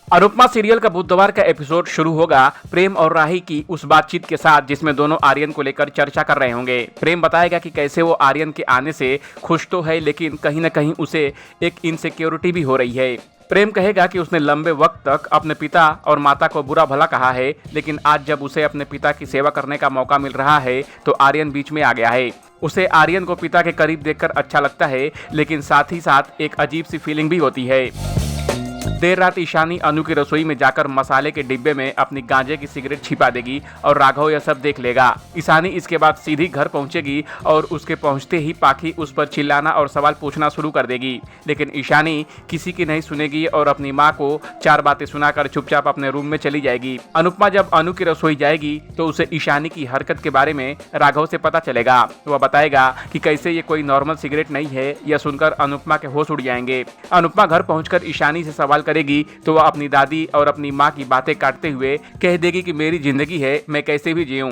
Anupama serial का बुधवार का एपिसोड शुरू होगा प्रेम और राही की उस बातचीत के साथ जिसमें दोनों आर्यन को लेकर चर्चा कर रहे होंगे। प्रेम बताएगा कि कैसे वो आर्यन के आने से खुश तो है, लेकिन कहीं न कहीं उसे एक इनसिक्योरिटी भी हो रही है। प्रेम कहेगा कि उसने लंबे वक्त तक अपने पिता और माता को बुरा भला कहा है, लेकिन आज जब उसे अपने पिता की सेवा करने का मौका मिल रहा है तो आर्यन बीच में आ गया है। उसे आर्यन को पिता के करीब देखकर अच्छा लगता है, लेकिन साथ ही साथ एक अजीब सी फीलिंग भी होती है। देर रात ईशानी अनु की रसोई में जाकर मसाले के डिब्बे में अपनी गांजे की सिगरेट छिपा देगी और राघव यह सब देख लेगा। ईशानी इसके बाद सीधी घर पहुंचेगी और उसके पहुंचते ही पाखी उस पर चिल्लाना और सवाल पूछना शुरू कर देगी, लेकिन ईशानी किसी की नहीं सुनेगी और अपनी माँ को 4 बातें सुनाकर चुपचाप अपने रूम में चली जाएगी। अनुपमा जब अनु की रसोई जाएगी तो उसे ईशानी की हरकत के बारे में राघव से पता चलेगा। वह बताएगा कि कैसे ये कोई नॉर्मल सिगरेट नहीं है। यह सुनकर अनुपमा के होश उड़ जाएंगे। अनुपमा घर पहुंचकर ईशानी से सवाल करेगी तो वह अपनी दादी और अपनी माँ की बातें काटते हुए कह देगी कि मेरी जिंदगी है, मैं कैसे भी जीऊं।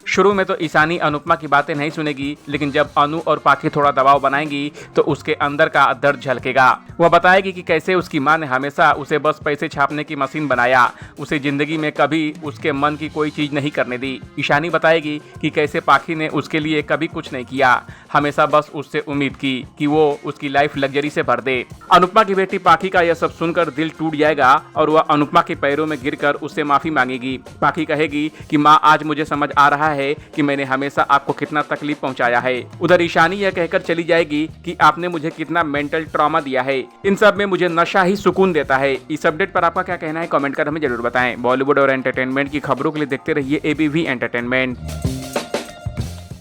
शुरू में तो ईशानी अनुपमा की बातें नहीं सुनेगी, लेकिन जब अनु और पाखी थोड़ा दबाव बनाएंगी तो उसके अंदर का दर्द झलकेगा। वह बताएगी कि कैसे उसकी माँ ने हमेशा उसे बस पैसे छापने की मशीन बनाया, उसे जिंदगी में कभी उसके मन की कोई चीज नहीं करने दी। ईशानी बताएगी कि कैसे पाखी ने उसके लिए कभी कुछ नहीं किया, हमेशा बस उससे उम्मीद की कि वो उसकी लाइफ लग्जरी से भर दे। अनुपमा की बेटी पाखी का यह सब सुनकर दिल टूट जाएगा और वह अनुपमा के पैरों में गिरकर उससे माफी मांगेगी। पाखी कहेगी कि माँ, आज मुझे समझ आ रहा है कि मैंने हमेशा आपको कितना तकलीफ पहुंचाया है। उधर ईशानी यह कहकर चली जाएगी कि आपने मुझे कितना मेंटल ट्रॉमा दिया है, इन सब में मुझे नशा ही सुकून देता है। इस अपडेट पर आपका क्या कहना है, कमेंट कर हमें जरूर बताएं। बॉलीवुड और एंटरटेनमेंट की खबरों के लिए देखते रहिए ABV एंटरटेनमेंट।